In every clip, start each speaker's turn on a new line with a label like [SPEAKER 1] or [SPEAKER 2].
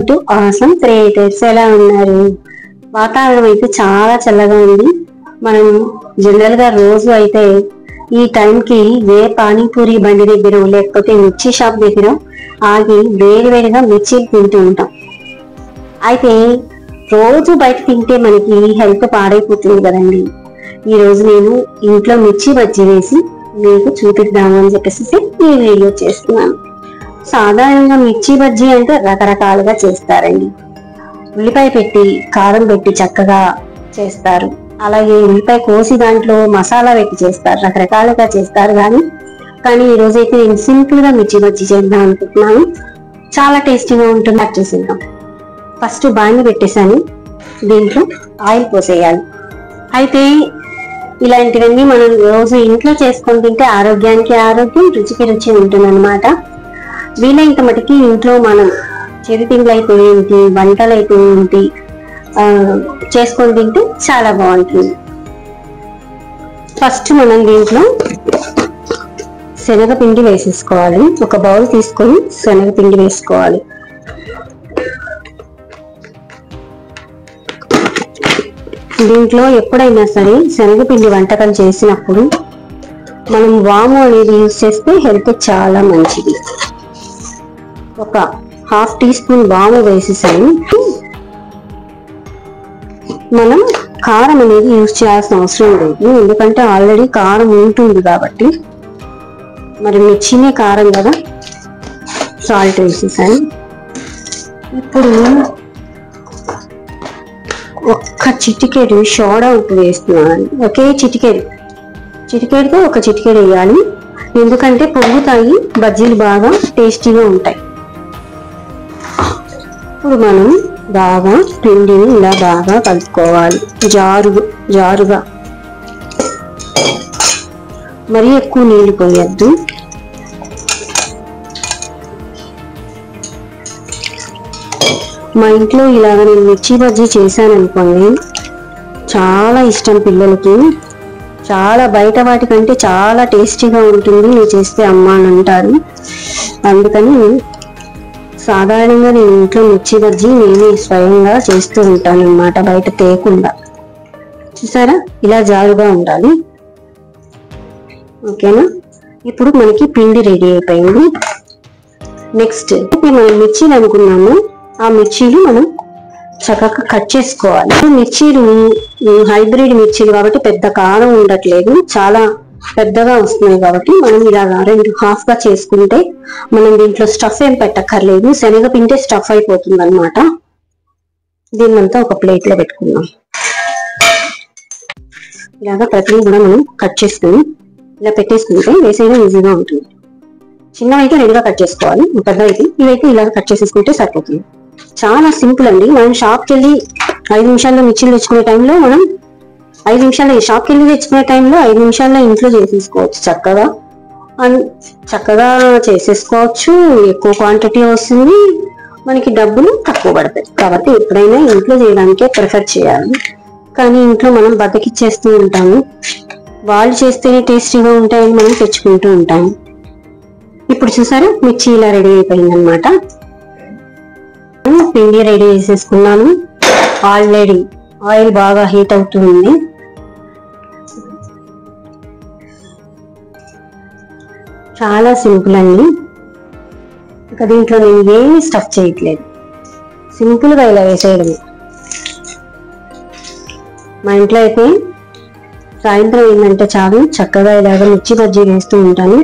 [SPEAKER 1] To awesome creators. ఎలా ఉన్నారు? వాతావరణం అయితే చాలా చల్లగా ఉంది. మనం జనరల్ గా రోజు అయితే ఈ టైంకి ఏ పానీపూరి బండి దగ్గర లేకపోతే మిర్చి షాప్ దగ్గర ఆగి వేడివేడిగా మిర్చీలు తింటూ ఉంటాం. అయితే రోజు బయట తింటే మనకి హెల్త్ పాడైపోతుంది కదండి. ఈ రోజు నేను ఇంట్లో మిర్చి బజ్జీ వేసి మీకు చూపిద్దాము అని చెప్పేసి ఈ వీడియో చేస్తున్నాను. సాధారణంగా మిర్చి బజ్జీ అంటే రకరకాలుగా చేస్తారండి. ఉల్లిపాయ పెట్టి కారం పెట్టి చక్కగా చేస్తారు. అలాగే ఉల్లిపాయ కోసి దాంట్లో మసాలా పెట్టి చేస్తారు, రకరకాలుగా చేస్తారు. కానీ ఈ రోజైతే నేను సింపుల్ గా మిర్చి బజ్జీ చేద్దాం అనుకుంటున్నాను. చాలా టేస్టీగా ఉంటుంది. అది చేసేద్దాం. ఫస్ట్ బాండి పెట్టేసాను, దీంట్లో ఆయిల్ పోసేయాలి. అయితే ఇలాంటివన్నీ మనం రోజు ఇంట్లో చేసుకొని తింటే ఆరోగ్యానికి ఆరోగ్యం, రుచికి రుచి ఉంటుంది అనమాట. వీలైనంత మటుకి ఇంట్లో మనం చిరుతిండ్లు అయితే ఏంటి, వంటలు అయితే ఏంటి చేసుకొని తింటే చాలా బాగుంటుంది. ఫస్ట్ మనం దీంట్లో శనగపిండి వేసేసుకోవాలి. ఒక బౌల్ తీసుకొని శనగపిండి వేసుకోవాలి. దీంట్లో ఎప్పుడైనా సరే శనగపిండి వంటకాలు చేసినప్పుడు మనం వాము అనేది యూజ్ చేస్తే హెల్త్ చాలా మంచిది. ఒక హాఫ్ టీ స్పూన్ వాము వేసేసాను. మనం కారం అనేది యూజ్ చేయాల్సిన అవసరం లేదు, ఎందుకంటే ఆల్రెడీ కారం ఉంటుంది కాబట్టి. మరి మిర్చినే కారం కదా, సాల్ట్ వేసేసాను. ఇప్పుడు ఒక్క చిటికెడు సోడా ఉప్పు వేస్తున్నాను. ఒకే చిటికెడుతో ఒక చిటికెడు వేయాలి, ఎందుకంటే పొంగుతాయి, బజ్జీలు బాగా టేస్టీగా ఉంటాయి. ఇప్పుడు మనం బాగా పిండిని ఇలా బాగా కలుపుకోవాలి, జారుగా. మరీ ఎక్కువ నీళ్లు పోయొద్దు. మా ఇంట్లో ఇలాగ నేను మిర్చి బజ్జీ చేశాను అనుకోండి, చాలా ఇష్టం పిల్లలకి. చాలా బయట వాటికంటే చాలా టేస్టీగా ఉంటుంది నువ్వు చేస్తే అమ్మ అని అంటారు. అందుకని సాధారణంగా నేను ఇంట్లో మిర్చి బజ్జీ నేనే స్వయంగా చేస్తూ ఉంటాను అన్నమాట, బయట తేకుండా. చూసారా, ఇలా జారుగా ఉండాలి. ఓకేనా? ఇప్పుడు మనకి పిండి రెడీ అయిపోయింది. నెక్స్ట్ మనం మిర్చీలు అనుకున్నాము, ఆ మిర్చీలు మనం చక్కగా కట్ చేసుకోవాలి. మిర్చీలు హైబ్రిడ్ మిర్చీలు కాబట్టి పెద్ద కారం ఉండట్లేదు, చాలా పెద్దగా వస్తున్నాయి కాబట్టి మనం ఇలాగా రెండు హాఫ్ గా చేసుకుంటే మనం దీంట్లో స్టఫ్ ఏం పెట్టక్కర్లేదు, శనగపిండి స్టఫ్ అయిపోతుంది అనమాట. దీన్నంతా ఒక ప్లేట్ లో పెట్టుకుందాం. ఇలాగా ప్రతిదీ కూడా మనం కట్ చేసుకుని ఇలా పెట్టేసుకుంటే వేసేయడం ఈజీగా ఉంటుంది. చిన్నవైతే రెడీగా కట్ చేసుకోవాలి, పెద్దవైతే ఇవైతే ఇలా కట్ చేసేసుకుంటే సరిపోతుంది. చాలా సింపుల్ అండి. మనం షాప్కి వెళ్ళి 5 నిమిషాల్లో మిర్చీలు తెచ్చుకునే టైంలో మనం 5 నిమిషాల్లో షాప్కి వెళ్ళి తెచ్చుకునే టైంలో 5 నిమిషాల్లో ఇంట్లో చేసేసుకోవచ్చు. చక్కగా చేసేసుకోవచ్చు. ఎక్కువ క్వాంటిటీ వస్తుంది, మనకి డబ్బులు తక్కువ పడతాయి. కాబట్టి ఎప్పుడైనా ఇంట్లో చేయడానికే ప్రిఫర్ చేయాలి. కానీ ఇంట్లో మనం బద్దకిచ్చేస్తూ ఉంటాము, వాళ్ళు చేస్తేనే టేస్టీగా ఉంటాయని మనం తెచ్చుకుంటూ ఉంటాము. ఇప్పుడు చూసారా, మిర్చి ఇలా రెడీ అయిపోయింది అనమాట. పిండి రెడీ చేసేసుకున్నాను. ఆల్రెడీ ఆయిల్ బాగా హీట్ అవుతుంది. చాలా సింపుల్ అండి. ఇక దీంట్లో నేను ఏమీ స్టఫ్ చేయట్లేదు, సింపుల్ గా ఇలా వేసేయడమే. మా ఇంట్లో అయితే సాయంత్రం ఏంటంటే చాలు చక్కగా ఇలాగ మిర్చి బజ్జీ వేస్తూ ఉంటాను,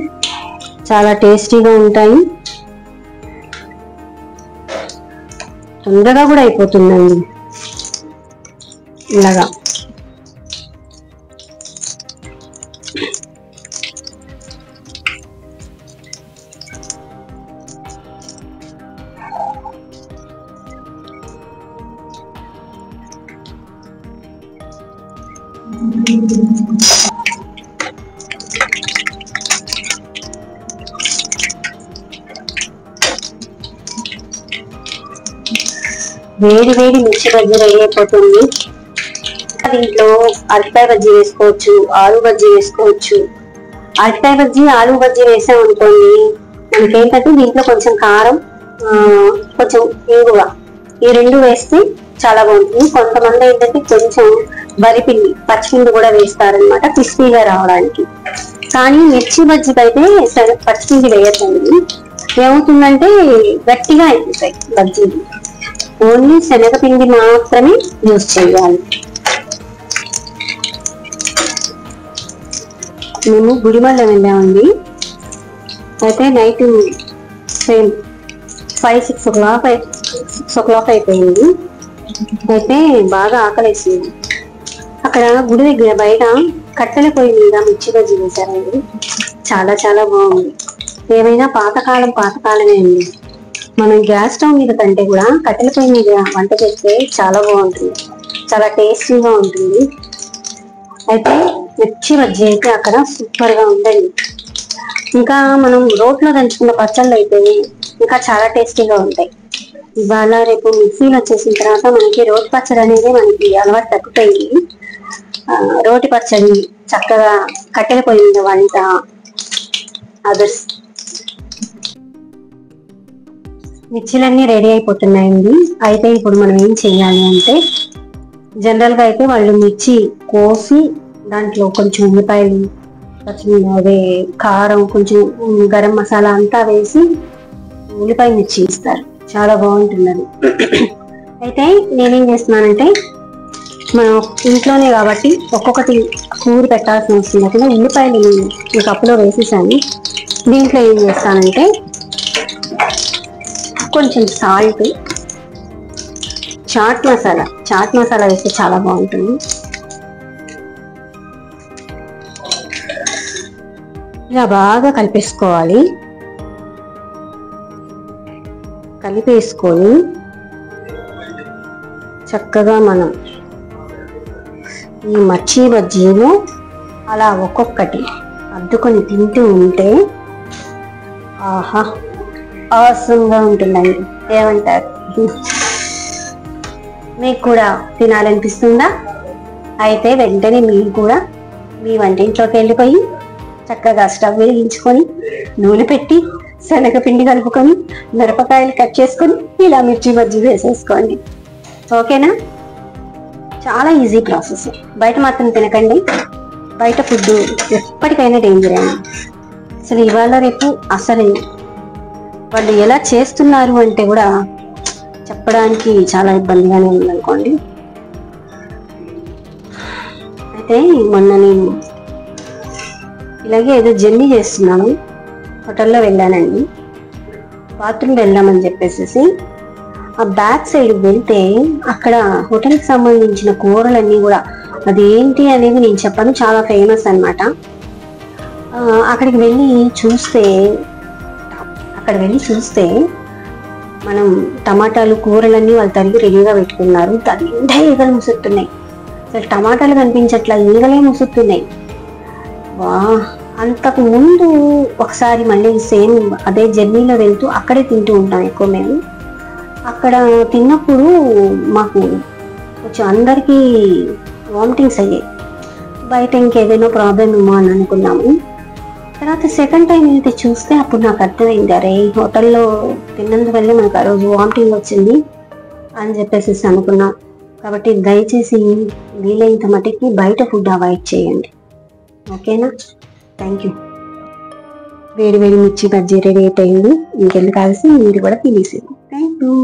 [SPEAKER 1] చాలా టేస్టీగా ఉంటాయి. తొందరగా కూడా అయిపోతుందండి ఇలాగా. వేడి వేడి మిర్చి బజ్జీ రెడీ అయిపోతుంది. దీంట్లో అరటికాయ బజ్జీ వేసుకోవచ్చు, ఆలు బజ్జీ వేసుకోవచ్చు. అరటికాయ బజ్జీ, ఆలు బజ్జీ వేసాం అనుకోండి, మనకేంటంటే దీంట్లో కొంచెం కారం, కొంచెం ఇంగువ ఈ రెండు వేస్తే చాలా బాగుంటుంది. కొంతమంది ఏంటంటే కొంచెం వరిపిండి పచ్చిపిండి కూడా వేస్తారనమాట క్రిస్పీగా రావడానికి. కానీ మిర్చి బజ్జీకి అయితే పచ్చిపిండి వేయద్దండి, ఏమవుతుందంటే గట్టిగా అయిపోతాయి బజ్జీలు. ఓన్లీ శనగపిండి మాత్రమే యూజ్ చేయాలి. మేము గుడిమల్ల వెళ్ళామండి. అయితే నైట్ సేమ్ 5-6 o'clock అయిపోయింది. అయితే బాగా ఆకలేసింది. అక్కడ గుడి దగ్గర బయట కట్టెల పొయ్యి మీద మిర్చి బజ్జీ వేశారండి. చాలా చాలా బాగుంది. ఏమైనా పాతకాలమే అండి. మనం గ్యాస్ స్టవ్ మీద కంటే కూడా కట్టెల పొయ్యి మీద వంట చేస్తే చాలా బాగుంటుంది, చాలా టేస్టీగా ఉంటుంది. అయితే మిర్చి బజ్జీ అయితే అక్కడ సూపర్ గా ఉందండి. ఇంకా మనం రోట్లో దంచుకున్న పచ్చళ్ళు అయితే ఇంకా చాలా టేస్టీగా ఉంటాయి. ఇవాళ రేపు మిక్సీలు వచ్చేసిన తర్వాత మనకి రోటి పచ్చడి అనేది మనకి అలవాటు తగ్గిపోయింది. రోటి పచ్చడి చక్కగా కట్టెల పొయ్యి మీద వంట అదర్స్. మిర్చీలన్నీ రెడీ అయిపోతున్నాయండి. అయితే ఇప్పుడు మనం ఏం చెయ్యాలి అంటే, జనరల్ గా అయితే వాళ్ళు మిర్చి కోసి దాంట్లో కొంచెం ఉల్లిపాయలు, అదే కారం, కొంచెం గరం మసాలా అంతా వేసి ఉల్లిపాయ మిర్చి ఇస్తారు. చాలా బాగుంటుంది అది. అయితే నేనేం చేస్తున్నానంటే, మనం ఇంట్లోనే కాబట్టి ఒక్కొక్కటి కూర పెట్టాల్సిన అవసరం లేకుండా ఉల్లిపాయలు ఈ కప్పులో వేసేసాను. దీంట్లో ఏం చేస్తానంటే కొంచెం సాల్ట్, చాట్ మసాలా వేస్తే చాలా బాగుంటుంది. ఇలా బాగా కలిపేసుకొని చక్కగా మనం ఈ మిర్చి బజ్జీలు అలా ఒక్కొక్కటి అద్దుకొని తింటూ ఉంటే ఆహా అవసరంగా ఉంటుందండి. ఏమంటారు? మీకు కూడా తినాలనిపిస్తుందా? అయితే వెంటనే మీరు కూడా మీ వంటింట్లోకి వెళ్ళిపోయి చక్కగా స్టవ్ వెలిగించుకొని నూనె పెట్టి శనగపిండి కలుపుకొని మిరపకాయలు కట్ చేసుకొని ఇలా మిర్చి బజ్జీ వేసేసుకోండి. ఓకేనా? చాలా ఈజీ ప్రాసెస్. బయట మాత్రం తినకండి. బయట ఫుడ్ ఎప్పటికైనా డేంజర్ అండి. అసలు ఇవాళ రేపు అసలు వాళ్ళు ఎలా చేస్తున్నారు అంటే కూడా చెప్పడానికి చాలా ఇబ్బందిగానే ఉందనుకోండి. అయితే మొన్న నేను ఇలాగే ఏదో జర్నీ చేస్తున్నాను, హోటల్లో వెళ్ళానండి. బాత్రూమ్ వెళ్దామని చెప్పేసి ఆ బ్యాక్ సైడ్ వెళ్తే అక్కడ హోటల్కి సంబంధించిన కూరలన్నీ కూడా, అదేంటి అనేది నేను చెప్పాను, చాలా ఫేమస్ అనమాట. అక్కడికి వెళ్ళి చూస్తే మనం టమాటాలు కూరలన్నీ వాళ్ళు తరిగి రెడీగా పెట్టుకున్నారు. దాని నిండా ఈగలు ముసురుతున్నాయి. అసలు టమాటాలు కనిపించట్లా, ఈగలే ముసురుతున్నాయి. వా! అంతకు ముందు ఒకసారి మళ్ళీ సేమ్ అదే జర్నీలో వెళ్తూ అక్కడే తింటూ ఉంటాం ఎక్కువ. మేము అక్కడ తిన్నప్పుడు మాకు కొంచెం అందరికీ వామిటింగ్స్ అయ్యాయి. బయట ఇంకేదైనా ప్రాబ్లం ఏమో అని అనుకున్నాము. తర్వాత సెకండ్ టైం అయితే చూస్తే అప్పుడు నాకు అర్థమైంది, అరే హోటల్లో తిన్నందువల్ల మనకు ఆ రోజు వామిటింగ్ వచ్చింది అని చెప్పేసి అనుకున్నాం. కాబట్టి దయచేసి వీలైనంత మటుకి బయట ఫుడ్ అవాయిడ్ చేయండి. ఓకేనా? Thank you. వేడి మిర్చి బజ్జీ రెడీ అయిపోయింది. ఇంకెందుకు కాల్సి మీరు కూడా తినేసేది. Thank you.